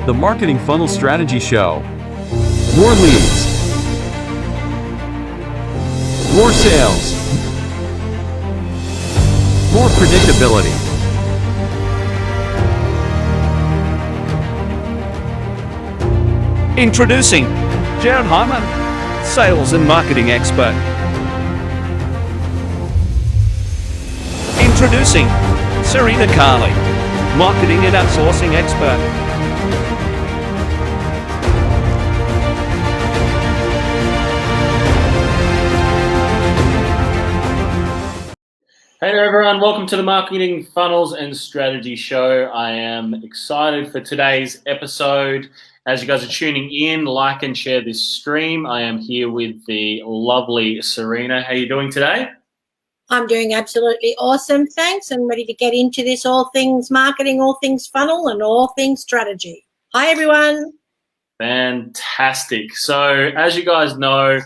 The Marketing Funnel Strategy Show. More leads. More sales. More predictability. Introducing Jared Hyman, sales and marketing expert. Introducing Serena Carly, marketing and outsourcing expert. Hey there everyone, welcome to the Marketing Funnels and Strategy Show. I am excited for today's episode. As you guys are tuning in, like and share this stream. I am here with the lovely Serena. How are you doing today? I'm doing absolutely awesome, thanks. I'm ready to get into this all things marketing, all things funnel, and all things strategy. Hi, everyone. Fantastic. So as you guys know,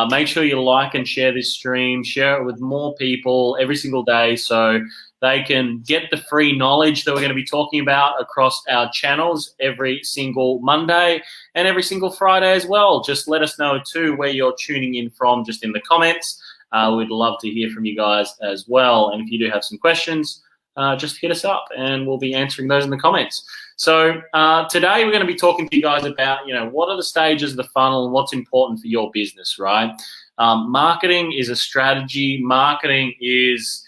make sure you like and share this stream. Share it with more people every single day so they can get the free knowledge that we're going to be talking about across our channels every single Monday and every single Friday as well. Just let us know too where you're tuning in from just in the comments. We'd love to hear from you guys as well. And if you do have some questions, just hit us up and we'll be answering those in the comments. So today we're going to be talking to you guys about, what are the stages of the funnel and what's important for your business, right? Marketing is a strategy. Marketing is,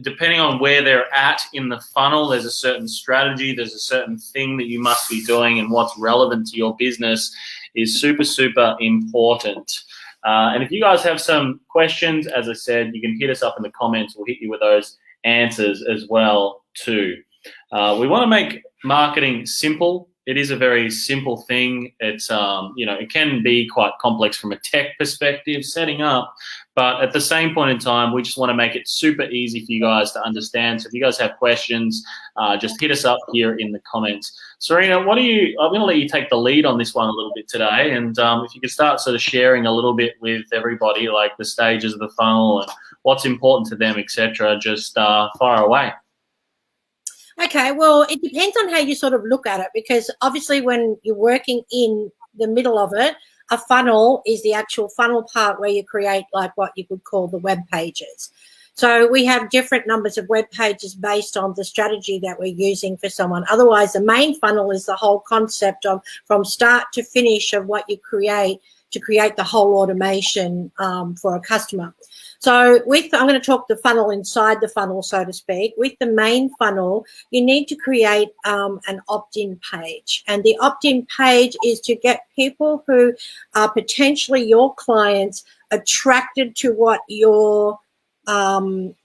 depending on where they're at in the funnel, there's a certain strategy, there's a certain thing that you must be doing, and what's relevant to your business is super, super important. And if you guys have some questions, as I said, you can hit us up in the comments. We'll hit you with those answers as well too. We want to make marketing simple. It is a very simple thing. It's, it can be quite complex from a tech perspective, setting up, but at the same point in time, we just want to make it super easy for you guys to understand. So if you guys have questions, just hit us up here in the comments. Serena, I'm going to let you take the lead on this one a little bit today. And if you could start sort of sharing a little bit with everybody, like the stages of the funnel and what's important to them, etc. Just fire away. Okay, well, it depends on how you sort of look at it, because obviously when you're working in the middle of it, a funnel is the actual funnel part where you create like what you could call the web pages. So we have different numbers of web pages based on the strategy that we're using for someone. Otherwise, the main funnel is the whole concept of from start to finish of what you create to create the whole automation for a customer. So I'm going to talk the funnel inside the funnel, so to speak. With the main funnel, you need to create an opt-in page. And the opt-in page is to get people who are potentially your clients attracted to what your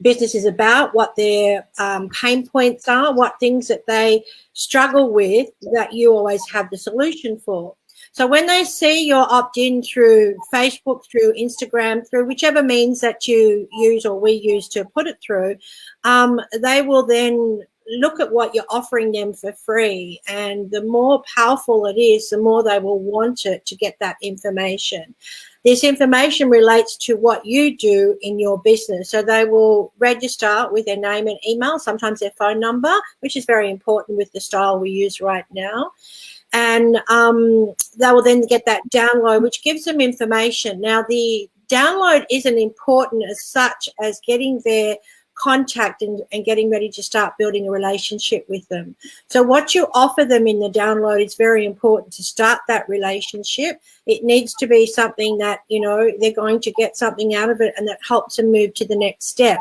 business is about, what their pain points are, what things that they struggle with that you always have the solution for. So when they see your opt-in through Facebook, through Instagram, through whichever means that you use or we use to put it through, they will then look at what you're offering them for free. And the more powerful it is, the more they will want it to get that information. This information relates to what you do in your business. So they will register with their name and email, sometimes their phone number, which is very important with the style we use right now. And they will then get that download, which gives them information. Now, the download isn't important as such as getting their contact and getting ready to start building a relationship with them. So what you offer them in the download is very important to start that relationship. It needs to be something that, they're going to get something out of it and that helps them move to the next step.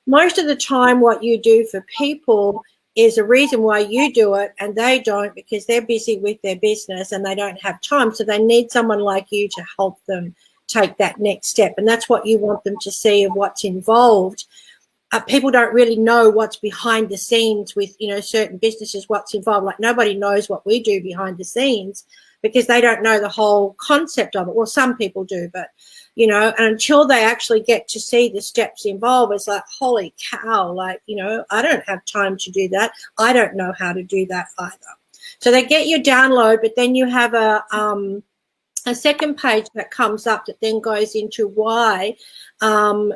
Most of the time, what you do for people is a reason why you do it and they don't, because they're busy with their business and they don't have time. So they need someone like you to help them take that next step. And that's what you want them to see of what's involved. People don't really know what's behind the scenes with, certain businesses, what's involved. Like nobody knows what we do behind the scenes because they don't know the whole concept of it. Well, some people do, but and until they actually get to see the steps involved, it's like, holy cow, I don't have time to do that. I don't know how to do that either. So they get your download, but then you have a a second page that comes up that then goes into why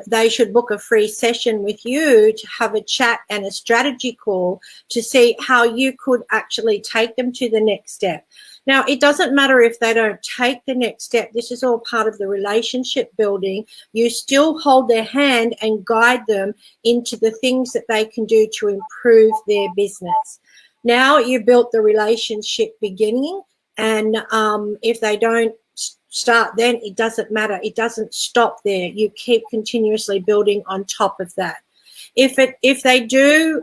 they should book a free session with you to have a chat and a strategy call to see how you could actually take them to the next step. Now, it doesn't matter if they don't take the next step. This is all part of the relationship building. You still hold their hand and guide them into the things that they can do to improve their business. Now you built the relationship beginning, and if they don't start then, it doesn't matter. It doesn't stop there. You keep continuously building on top of that. If they do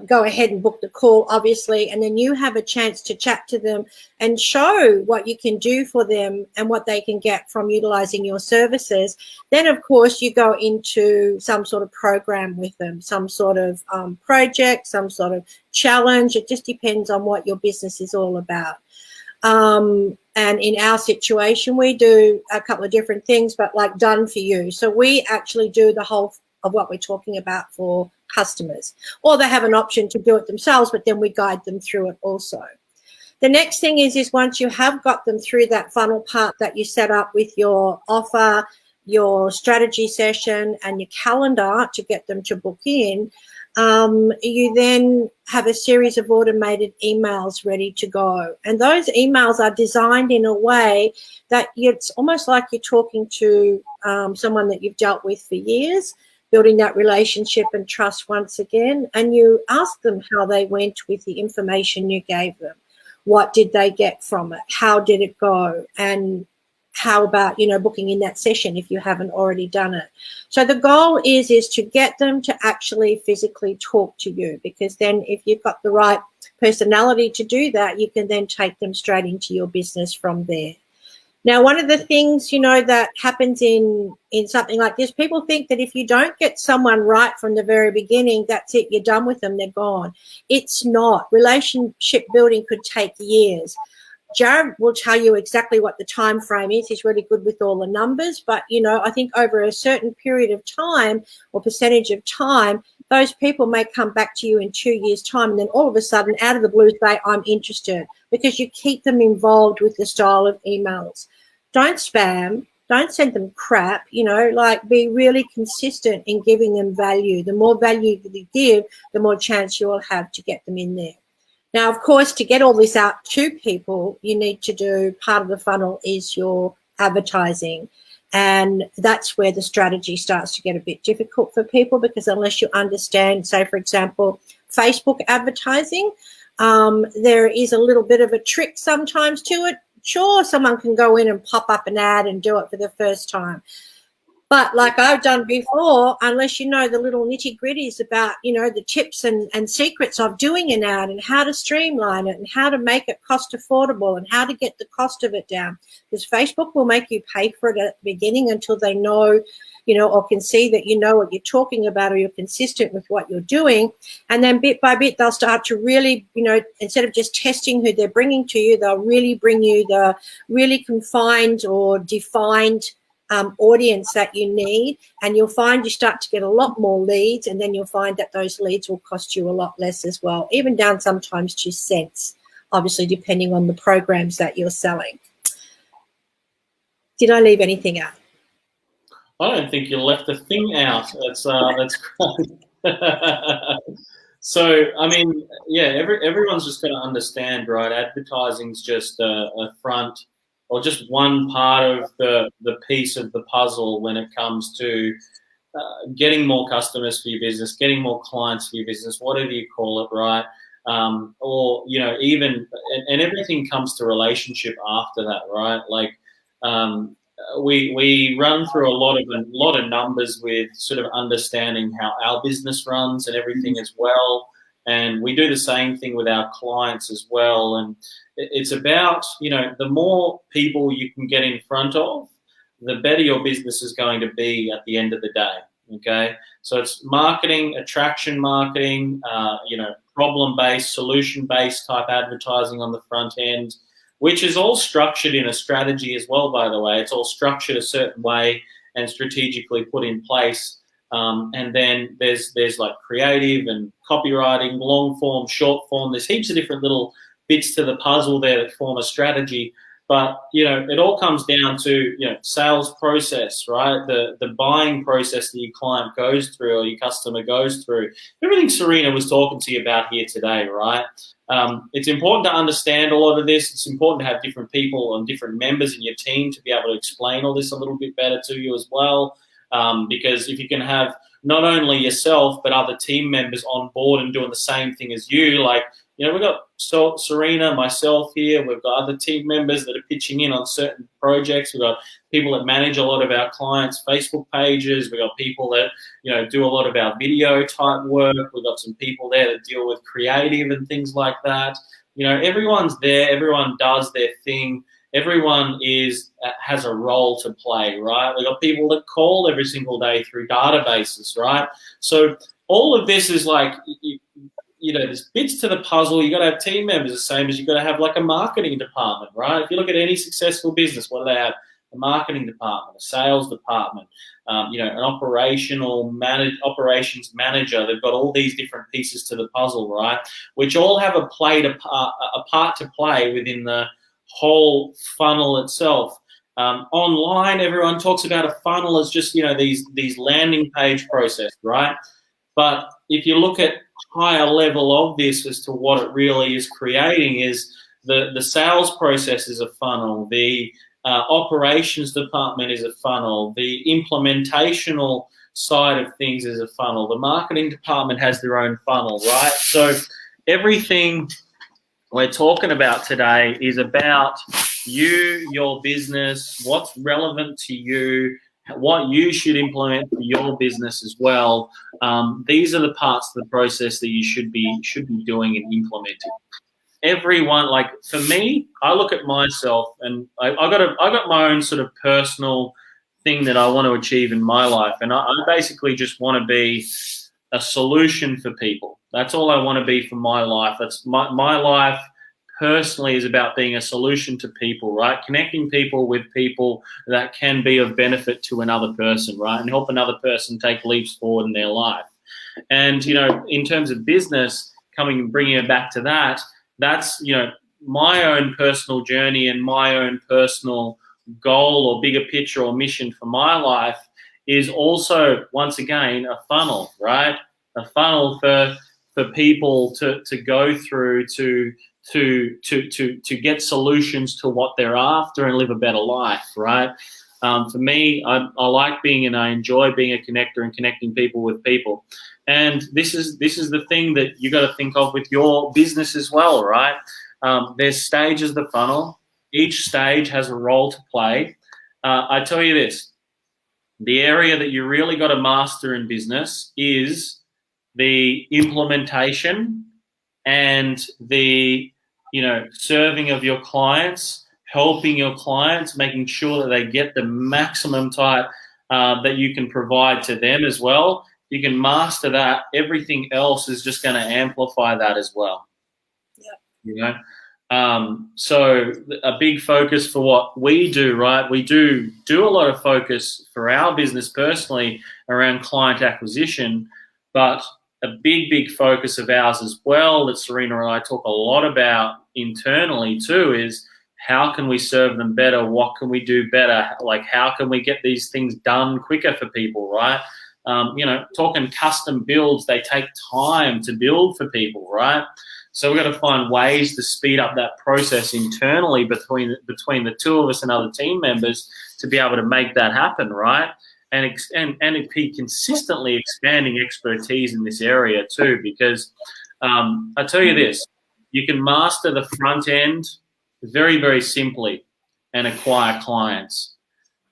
go ahead and book the call, obviously, and then you have a chance to chat to them and show what you can do for them and what they can get from utilizing your services, then of course you go into some sort of program with them, some sort of project, some sort of challenge. It just depends on what your business is all about. And in our situation, we do a couple of different things, but like done for you. So we actually do the whole of what we're talking about for customers, or they have an option to do it themselves, but then we guide them through it also. The next thing is once you have got them through that funnel part that you set up with your offer, your strategy session, and your calendar to get them to book in, you then have a series of automated emails ready to go. And those emails are designed in a way that it's almost like you're talking to someone that you've dealt with for years, building that relationship and trust once again, and you ask them how they went with the information you gave them. What did they get from it? How did it go? And how about, booking in that session if you haven't already done it? So the goal is to get them to actually physically talk to you, because then if you've got the right personality to do that, you can then take them straight into your business from there. Now, one of the things, that happens in something like this, people think that if you don't get someone right from the very beginning, that's it, you're done with them, they're gone. It's not. Relationship building could take years. Jared will tell you exactly what the time frame is. He's really good with all the numbers, but I think over a certain period of time or percentage of time, those people may come back to you in 2 years' time, and then all of a sudden, out of the blue, say, I'm interested, because you keep them involved with the style of emails. Don't spam. Don't send them crap. Be really consistent in giving them value. The more value that you give, the more chance you will have to get them in there. Now, of course, to get all this out to people, you need to do, part of the funnel is your advertising. And that's where the strategy starts to get a bit difficult for people, because unless you understand, say, for example, Facebook advertising, there is a little bit of a trick sometimes to it. Sure, someone can go in and pop up an ad and do it for the first time. But like I've done before, unless you know the little nitty-gritties about, the tips and secrets of doing an ad and how to streamline it and how to make it cost affordable and how to get the cost of it down. Because Facebook will make you pay for it at the beginning until they know, or can see that you know what you're talking about, or you're consistent with what you're doing. And then bit by bit, they'll start to really, instead of just testing who they're bringing to you, they'll really bring you the really confined or defined audience that you need, and you'll find you start to get a lot more leads, and then you'll find that those leads will cost you a lot less as well, even down sometimes to cents, obviously depending on the programs that you're selling. Did I leave anything out? I don't think you left a thing out. That's great. So, I mean, yeah, everyone's just going to understand, right? Advertising's just a front, or just one part of the piece of the puzzle when it comes to getting more customers for your business, getting more clients for your business, whatever you call it, right? Or, even, and everything comes to relationship after that, right? Like, we run through a lot of numbers with sort of understanding how our business runs and everything as well. And we do the same thing with our clients as well. And it's about, the more people you can get in front of, the better your business is going to be at the end of the day. Okay. So it's marketing, attraction marketing, problem-based, solution-based type advertising on the front end, which is all structured in a strategy as well, by the way. It's all structured a certain way and strategically put in place. And then there's like creative and copywriting, long form, short form. There's heaps of different little bits to the puzzle there that form a strategy. But, it all comes down to, sales process, right? The buying process that your client goes through or your customer goes through. Everything Serena was talking to you about here today, right? It's important to understand a lot of this. It's important to have different people and different members in your team to be able to explain all this a little bit better to you as well. Because if you can have not only yourself, but other team members on board and doing the same thing as you, like, we've got Serena, myself here. We've got other team members that are pitching in on certain projects. We've got people that manage a lot of our clients' Facebook pages. We've got people that, do a lot of our video type work. We've got some people there that deal with creative and things like that. Everyone's there. Everyone does their thing. Everyone has a role to play, right? We've got people that call every single day through databases, right? So all of this is like, there's bits to the puzzle. You got to have team members the same as you got to have like a marketing department, right? If you look at any successful business, what do they have? A marketing department, a sales department, an operations manager. They've got all these different pieces to the puzzle, right? Which all have a part to play within the whole funnel itself. Online, everyone talks about a funnel as just, these landing page process, right? But if you look at higher level of this as to what it really is creating is the sales process is a funnel, the operations department is a funnel, the implementational side of things is a funnel, the marketing department has their own funnel, right? So everything we're talking about today is about you, your business, what's relevant to you, what you should implement for your business as well. These are the parts of the process that you should be doing and implementing. Everyone, like for me, I look at myself and I got my own sort of personal thing that I want to achieve in my life, and I basically just want to be a solution for people. That's all I want to be for my life. That's my life. Personally is about being a solution to people, right? Connecting people with people that can be of benefit to another person, right? And help another person take leaps forward in their life. And, in terms of business, bringing it back to that, that's, my own personal journey and my own personal goal or bigger picture or mission for my life is also, once again, a funnel, right? A funnel for people to go through to get solutions to what they're after and live a better life, right? For me, I like being and I enjoy being a connector and connecting people with people. And this is the thing that you got to think of with your business as well, right? There's stages of the funnel. Each stage has a role to play. I tell you this, the area that you really got to master in business is the implementation and the serving of your clients, helping your clients, making sure that they get the maximum type that you can provide to them as well. You can master that. Everything else is just going to amplify that as well. Yeah. So a big focus for what we do, right? We do a lot of focus for our business personally around client acquisition, but a big focus of ours as well that Serena and I talk a lot about internally too is how can we serve them better? What can we do better? Like how can we get these things done quicker for people, right? Talking custom builds, they take time to build for people, right? So we've got to find ways to speed up that process internally between the two of us and other team members to be able to make that happen, right? And be consistently expanding expertise in this area too, because I tell you this, you can master the front end very, very simply and acquire clients.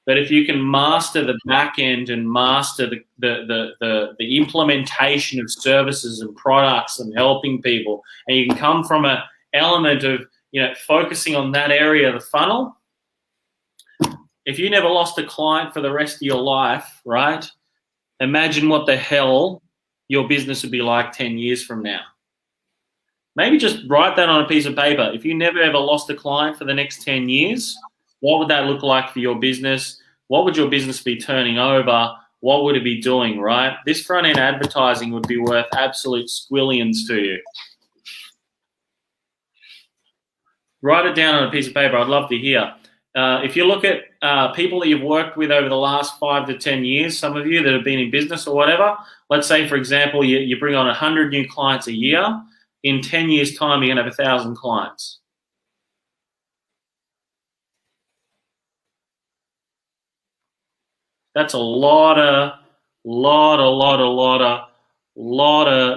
But if you can master the back end and master the implementation of services and products and helping people, and you can come from an element of focusing on that area of the funnel. If you never lost a client for the rest of your life, right? Imagine what the hell your business would be like 10 years from now. Maybe just write that on a piece of paper. If you never ever lost a client for the next 10 years, what would that look like for your business? What would your business be turning over? What would it be doing, right? This front-end advertising would be worth absolute squillions to you. Write it down on a piece of paper. I'd love to hear. If you look at people that you've worked with over the last 5 to 10 years, some of you that have been in business or whatever, let's say, for example, you bring on 100 new clients a year. In 10 years' time, you're going to have 1,000 clients. That's a lot of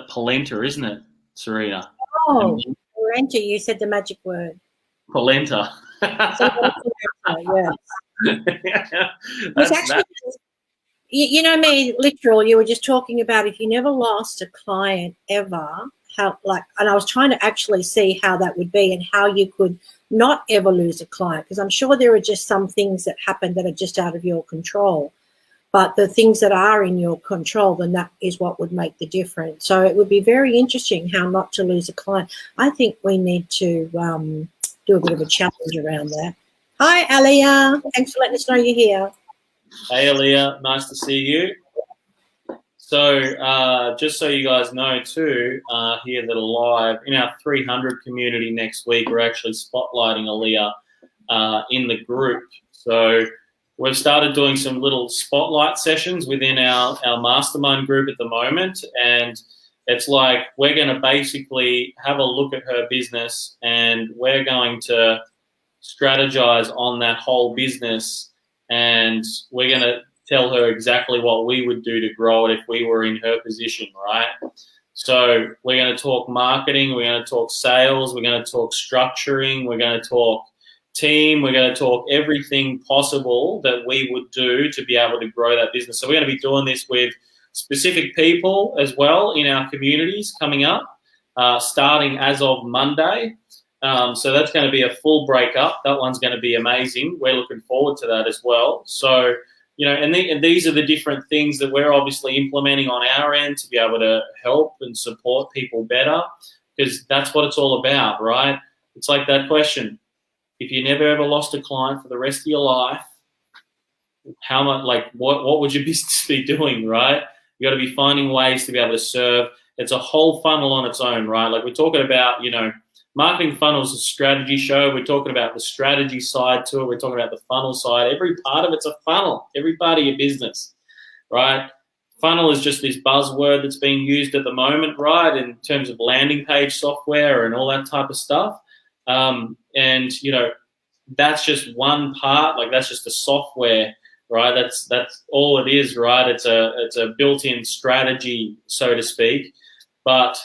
polenta, isn't it, Serena? Oh, polenta, you said the magic word. Polenta. Yes. That's, Actually, you know me, literal. You were just talking about if you never lost a client ever, how and I was trying to actually see how that would be and how you could not ever lose a client, because I'm sure there are just some things that happen that are just out of your control. But the things that are in your control, then that is what would make the difference. So it would be very interesting how not to lose a client. I think we need to do a bit of a challenge around that. Hi, Alia. Thanks for letting us know you're here. Hey, Alia. Nice to see you. So just so you guys know too, here that are live, in our 300 community next week, we're actually spotlighting Alia in the group. So we've started doing some little spotlight sessions within our mastermind group at the moment. And it's like we're going to basically have a look at her business and we're going to strategize on that whole business. And we're going to tell her exactly what we would do to grow it if we were in her position, right? So we're going to talk marketing, we're going to talk sales, we're going to talk structuring, we're going to talk team, we're going to talk everything possible that we would do to be able to grow that business. So we're going to be doing this with specific people as well in our communities coming up, starting as of Monday. So that's going to be a full breakup. That one's going to be amazing. We're looking forward to that as well. So, you know, and these are the different things that we're obviously implementing on our end to be able to help and support people better, because that's what it's all about, right? It's like that question. If you never ever lost a client for the rest of your life, how much, like, what would your business be doing, right? You got to be finding ways to be able to serve. It's a whole funnel on its own, right? Like we're talking about, you know, Marketing Funnel is a strategy show. We're talking about the strategy side to it. We're talking about the funnel side. Every part of it's a funnel. Every part of your business, right? Funnel is just this buzzword that's being used at the moment, right, in terms of landing page software and all that type of stuff. And, you know, that's just one part. Like that's just the software, right? That's all it is, right? It's a built-in strategy, so to speak. But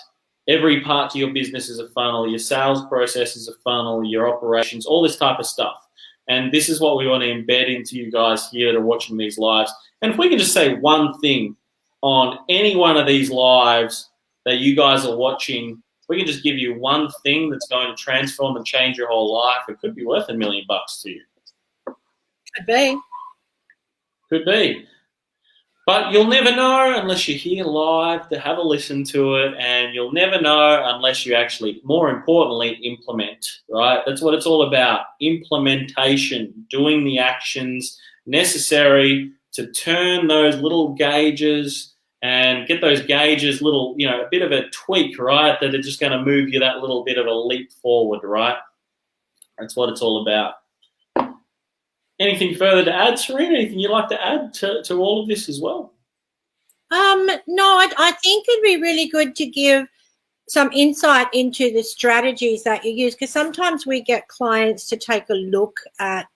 every part to your business is a funnel. Your sales process is a funnel, your operations, all this type of stuff. And this is what we want to embed into you guys here that are watching these lives. And if we can just say one thing on any one of these lives that you guys are watching, we can just give you one thing that's going to transform and change your whole life. It could be worth $1 million to you. Could be. Could be. But you'll never know unless you're here live to have a listen to it, and you'll never know unless you actually, more importantly, implement, right? That's what it's all about, implementation, doing the actions necessary to turn those little gauges and get those gauges little, you know, a bit of a tweak, right, that are just going to move you that little bit of a leap forward, right? That's what it's all about. Anything further to add, Serena? Anything you'd like to add to all of this as well? No, I think it'd be really good to give some insight into the strategies that you use, because sometimes we get clients to take a look at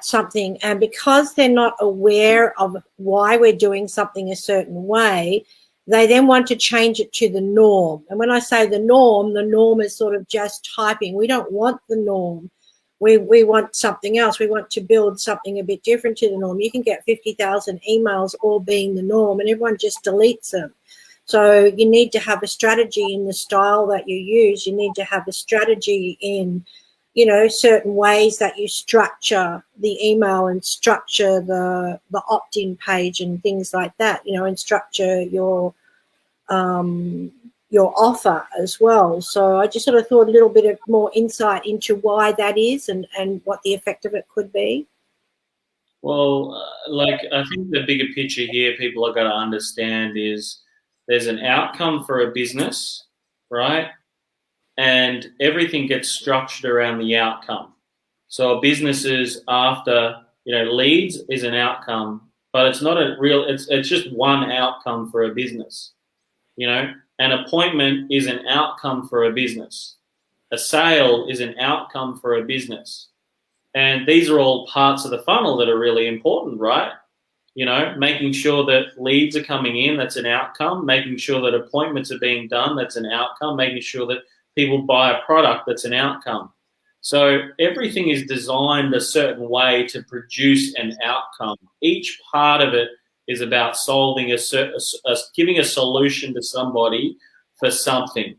something, and because they're not aware of why we're doing something a certain way, they then want to change it to the norm. And when I say the norm is sort of just typing. We don't want the norm. We want something else. We want to build something a bit different to the norm. You can get 50,000 emails all being the norm and everyone just deletes them. So you need to have a strategy in the style that you use. You need to have a strategy in, you know, certain ways that you structure the email and structure the opt-in page and things like that, you know, and structure your offer as well. So I just sort of thought a little bit of more insight into why that is and what the effect of it could be. Well, like I think the bigger picture here people are going to understand is there's an outcome for a business, right? and everything gets structured around the outcome. So businesses after, leads is an outcome, but it's not a real, it's just one outcome for a business. An appointment is an outcome for a business. A sale is an outcome for a business. And these are all parts of the funnel that are really important, right? Making sure that leads are coming in, that's an outcome. Making sure that appointments are being done, that's an outcome. Making sure that people buy a product, that's an outcome. So everything is designed a certain way to produce an outcome. Each part of it is about solving giving a solution to somebody for something,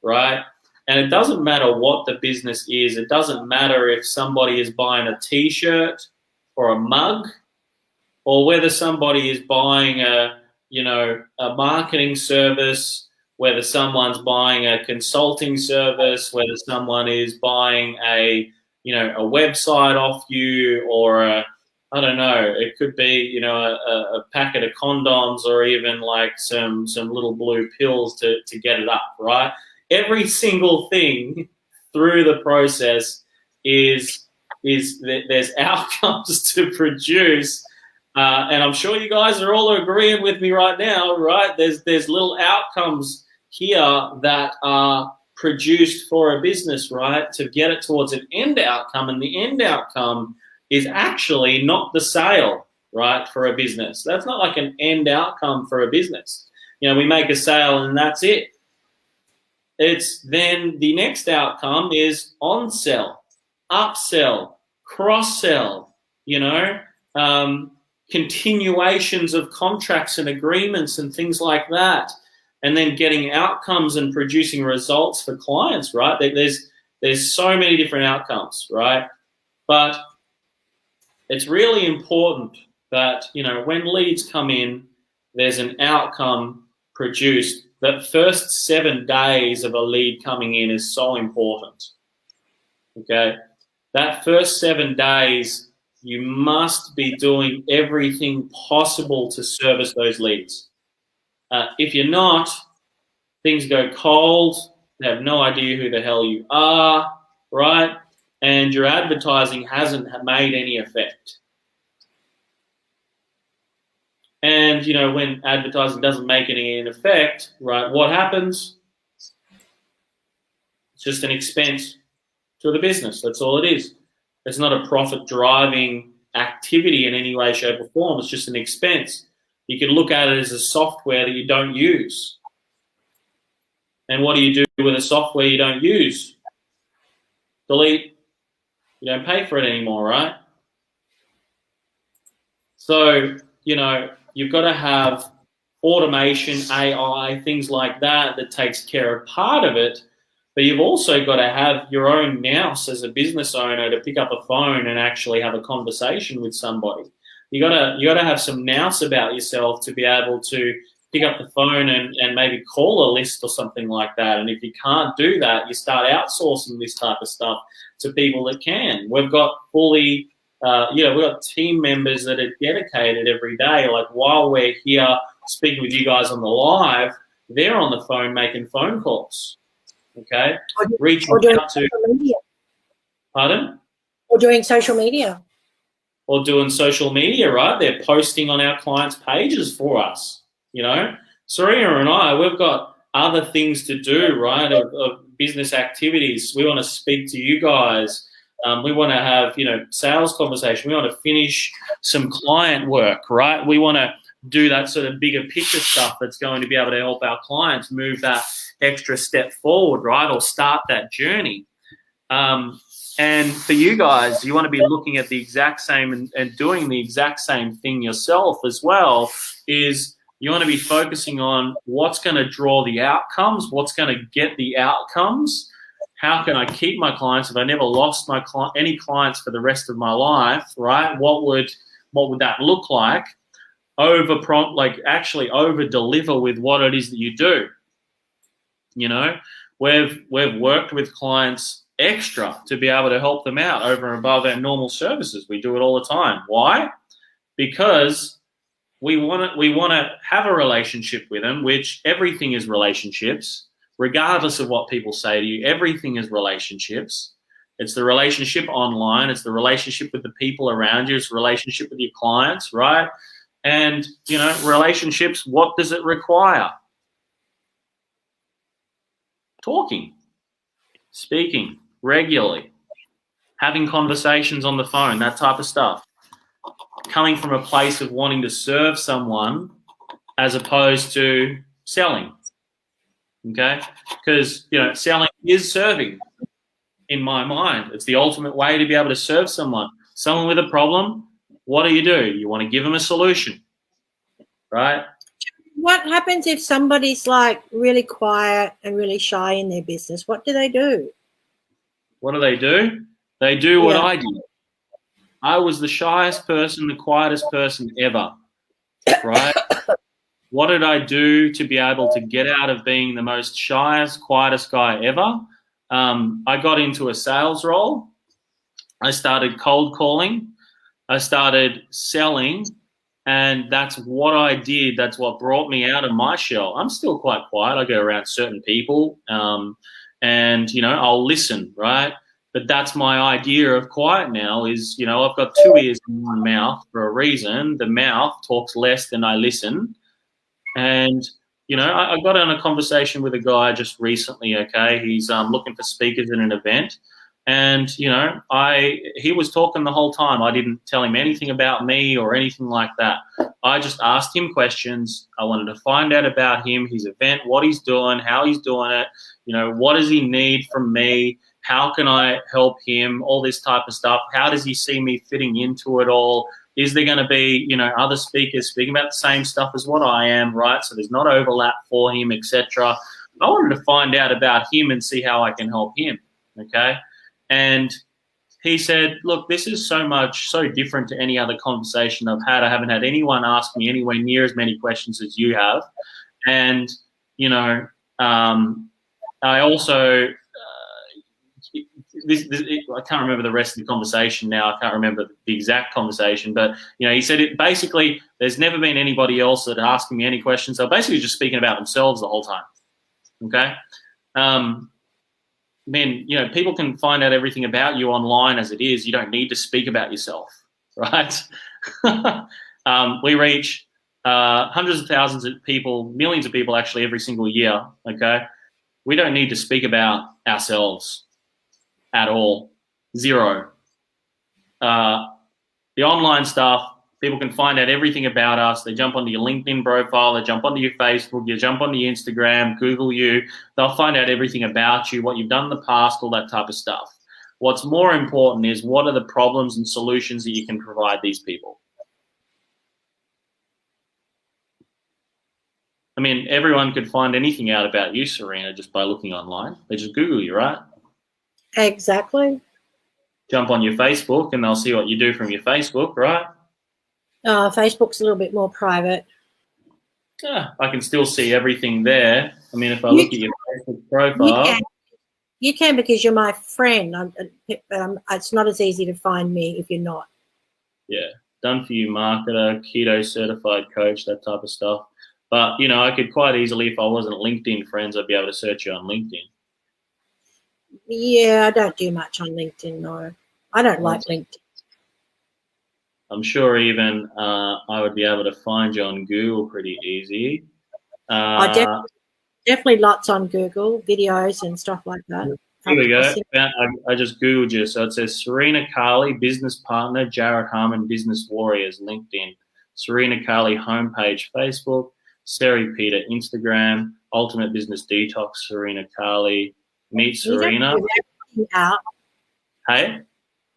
right? And it doesn't matter what the business is. It doesn't matter if somebody is buying a T-shirt or a mug, or whether somebody is buying a marketing service, whether someone's buying a consulting service, whether someone is buying a website off you, or it could be, a packet of condoms, or even like some little blue pills to get it up, right? Every single thing through the process is there's outcomes to produce. And I'm sure you guys are all agreeing with me right now, right? There's little outcomes here that are produced for a business, right, to get it towards an end outcome. And the end outcome is actually not the sale, right, for a business. That's not like an end outcome for a business. We make a sale and that's it. It's then the next outcome is on-sell, upsell, cross-sell, continuations of contracts and agreements and things like that, and then getting outcomes and producing results for clients, right? There's so many different outcomes, right? But it's really important that, when leads come in, there's an outcome produced. That first 7 days of a lead coming in is so important, okay? That first 7 days, you must be doing everything possible to service those leads. If you're not, things go cold. They have no idea who the hell you are, right? And your advertising hasn't made any effect. And, when advertising doesn't make any effect, right, what happens? It's just an expense to the business. That's all it is. It's not a profit-driving activity in any way, shape, or form. It's just an expense. You can look at it as a software that you don't use. And what do you do with a software you don't use? Delete. You don't pay for it anymore, right? So, you've got to have automation, AI, things like that takes care of part of it. But you've also got to have your own nous as a business owner to pick up a phone and actually have a conversation with somebody. You gotta have some nous about yourself to be able to pick up the phone and maybe call a list or something like that. And if you can't do that, you start outsourcing this type of stuff to people that can. We've got we've got team members that are dedicated every day. Like while we're here speaking with you guys on the live, they're on the phone making phone calls. Okay, reaching out to. Pardon? Or doing social media. Or doing social media, right? They're posting on our clients' pages for us. Serena and I, we've got other things to do, right? Of business activities. We want to speak to you guys. We want to have, sales conversation. We want to finish some client work, right? We want to do that sort of bigger picture stuff that's going to be able to help our clients move that extra step forward, right? Or start that journey. And for you guys, you want to be looking at the exact same and doing the exact same thing yourself as well. Is you want to be focusing on what's going to draw the outcomes, what's going to get the outcomes. How can I keep my clients if I never lost any clients for the rest of my life, right? What would that look like? Over deliver with what it is that you do. We've worked with clients extra to be able to help them out over and above our normal services. We do it all the time. Why? Because we want to have a relationship with them, which everything is relationships. regardless of what people say to you, everything is relationships. It's the relationship online. It's the relationship with the people around you. It's the relationship with your clients, right? And, you know, relationships, what does it require? Talking, speaking regularly, having conversations on the phone, that type of stuff. Coming from a place of wanting to serve someone as opposed to selling, okay? Because, you know, selling is serving in my mind. It's the ultimate way to be able to serve someone. Someone with a problem, what do? You want to give them a solution, right? What happens if somebody's like really quiet and really shy in their business? What do they do? What do? They do what I did. I was the shyest person, the quietest person ever, right? What did I do to be able to get out of being the most shyest, quietest guy ever? I got into a sales role. I started cold calling. I started selling, and that's what I did. That's what brought me out of my shell. I'm still quite quiet. I go around certain people, and, you know, I'll listen, right? But that's my idea of quiet now is, you know, I've got 2 ears and 1 mouth for a reason. The mouth talks less than I listen. And, you know, I got on a conversation with a guy just recently, okay? He's looking for speakers at an event. And, you know, he was talking the whole time. I didn't tell him anything about me or anything like that. I just asked him questions. I wanted to find out about him, his event, what he's doing, how he's doing it. You know, what does he need from me? How can I help him? All this type of stuff. How does he see me fitting into it all? Is there going to be, you know, other speakers speaking about the same stuff as what I am, right? So there's not overlap for him, etc. I wanted to find out about him and see how I can help him, okay? And he said, look, this is so different to any other conversation I've had. I haven't had anyone ask me anywhere near as many questions as you have. And, you know, I also... I can't remember the rest of the conversation now. I can't remember the exact conversation, but, you know, he said it basically, there's never been anybody else that asking me any questions. They're basically just speaking about themselves the whole time. Okay. Man, you know, people can find out everything about you online as it is. You don't need to speak about yourself, right? We reach hundreds of thousands of people, millions of people actually every single year. Okay. We don't need to speak about ourselves at all. Zero. The online stuff, people can find out everything about us. They jump onto your LinkedIn profile, they jump onto your Facebook, you jump onto your Instagram, Google you. They'll find out everything about you, what you've done in the past, all that type of stuff. What's more important is what are the problems and solutions that you can provide these people. I mean, everyone could find anything out about you, Serena, just by looking online. They just Google you, right? Exactly. Jump on your Facebook and they'll see what you do from your Facebook, right? Facebook's a little bit more private. Yeah, I can still see everything there. I mean, if I look at your Facebook profile. You can because you're my friend. It's not as easy to find me if you're not. Yeah, done for you marketer, keto certified coach, that type of stuff. But, you know, I could quite easily, if I wasn't LinkedIn friends, I'd be able to search you on LinkedIn. Yeah, I don't do much on LinkedIn, no. I don't like LinkedIn. I'm sure even I would be able to find you on Google pretty easy. Definitely lots on Google, videos and stuff like that. Here we go. I just Googled you. So it says Serena Carly, business partner, Jared Harmon, business warriors, LinkedIn. Serena Carly homepage, Facebook. Seri Peter, Instagram. Ultimate Business Detox, Serena Carly. Meet Serena. Hey?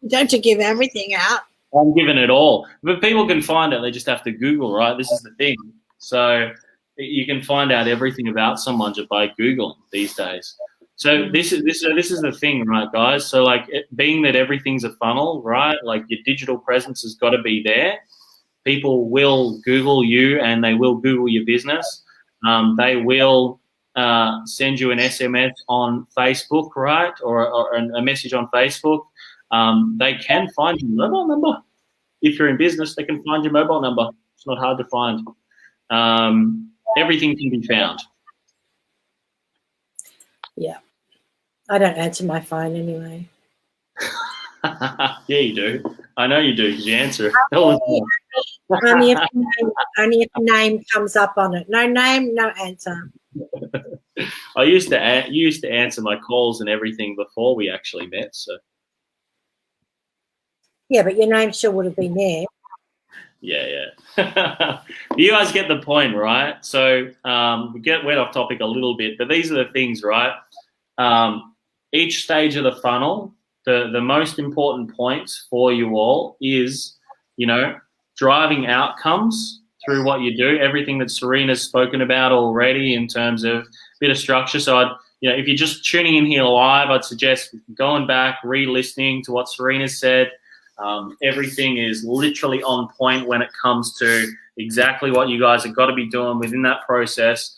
Don't you give everything out? I'm giving it all. But people can find it. They just have to Google, right? This is the thing. So you can find out everything about someone just by Googling these days. So this is the thing, right, guys? So, like, being that everything's a funnel, right? Like, your digital presence has got to be there. People will Google you and they will Google your business. They will send you an SMS on Facebook, right, or a message on Facebook. They can find your mobile number. If you're in business, they can find your mobile number. It's not hard to find. Everything can be found. Yeah. I don't answer my phone anyway. Yeah, you do. I know you do because you answer it all the time. Only if a name comes up on it. No name, no answer. I used to you used to answer my calls and everything before we actually met. So Yeah, but your name still would have been there. yeah. You guys get the point, right? So we went off topic a little bit, but these are the things, right? Each stage of the funnel, the most important points for you all is, driving outcomes through what you do. Everything that Serena's spoken about already in terms of a bit of structure. So if you're just tuning in here live, I'd suggest going back, re-listening to what Serena said. Everything is literally on point when it comes to exactly what you guys have got to be doing within that process.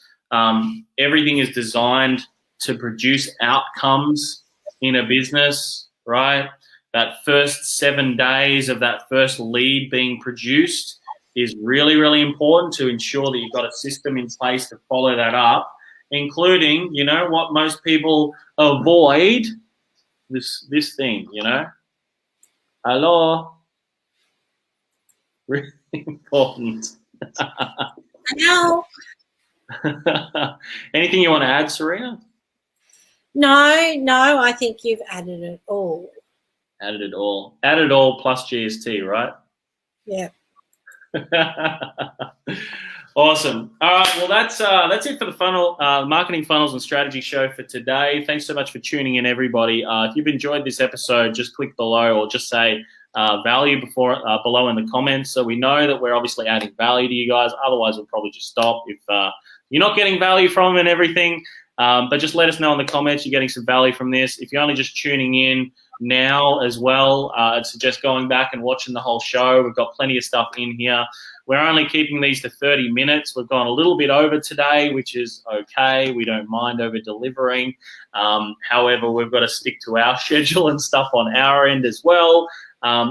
Everything is designed to produce outcomes in a business, right? That first 7 days of that first lead being produced is really, really important to ensure that you've got a system in place to follow that up, including, what most people avoid, this thing, Hello. Really important. No. Anything you want to add, Serena? No, I think you've added it all. Added it all. Added it all plus GST, right? Yeah. Awesome. All right. Well, that's it for the funnel marketing funnels and strategy show for today. Thanks so much for tuning in, everybody. If you've enjoyed this episode, just click below or just say value below in the comments, so we know that we're obviously adding value to you guys. Otherwise, we'll probably just stop if you're not getting value from it and everything. But just let us know in the comments you're getting some value from this. If you're only just tuning in now as well, I'd suggest going back and watching the whole show. We've got plenty of stuff in here. We're only keeping these to 30 minutes. We've gone a little bit over today, which is okay. We don't mind over delivering. However, we've got to stick to our schedule and stuff on our end as well.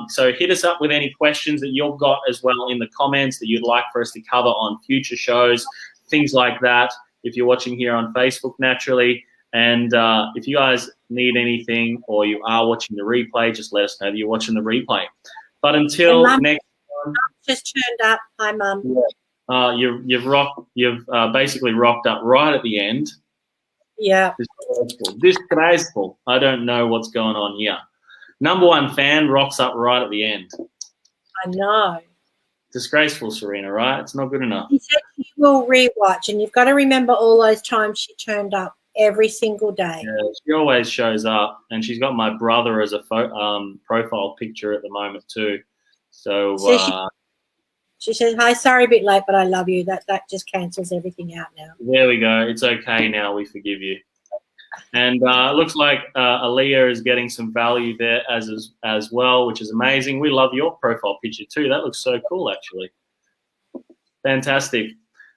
So hit us up with any questions that you've got as well in the comments that you'd like for us to cover on future shows, things like that. If you're watching here on Facebook, naturally. And if you guys need anything or you are watching the replay, just let us know that you're watching the replay. But until next time. Just turned up. Hi, Mum. Yeah. You've basically rocked up right at the end. Yeah. Disgraceful. I don't know what's going on here. Number one fan rocks up right at the end. I know. Disgraceful, Serena, right? It's not good enough. She said she will rewatch, and you've got to remember all those times she turned up every single day. Yeah, she always shows up, and she's got my brother as a profile picture at the moment too. So she says, "Hi, sorry, a bit late, but I love you." That just cancels everything out now. There we go. It's okay now. We forgive you. And it looks like Aaliyah is getting some value there as well, which is amazing. We love your profile picture too. That looks so cool, actually. Fantastic.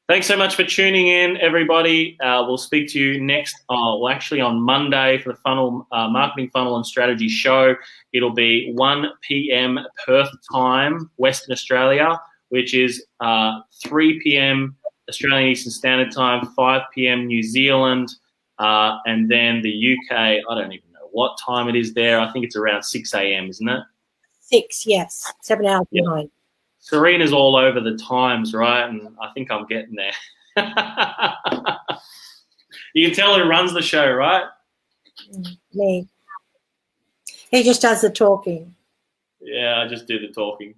Thanks so much for tuning in, everybody. We'll speak to you next, on Monday for the funnel marketing funnel and strategy show. It'll be 1 p.m. Perth time, Western Australia, which is 3 p.m. Australian Eastern Standard Time, 5 p.m. New Zealand. And then the UK, I don't even know what time it is there. I think it's around 6 a.m., isn't it? 6, yes. 7 hours behind. Serena's all over the times, right? And I think I'm getting there. You can tell who runs the show, right? Me. He just does the talking. Yeah, I just do the talking.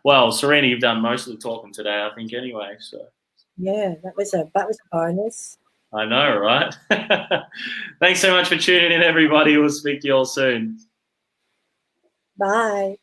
Well, Serena, you've done most of the talking today, I think, anyway. So yeah, that was a bonus. I know, right? Thanks so much for tuning in, everybody. We'll speak to you all soon. Bye.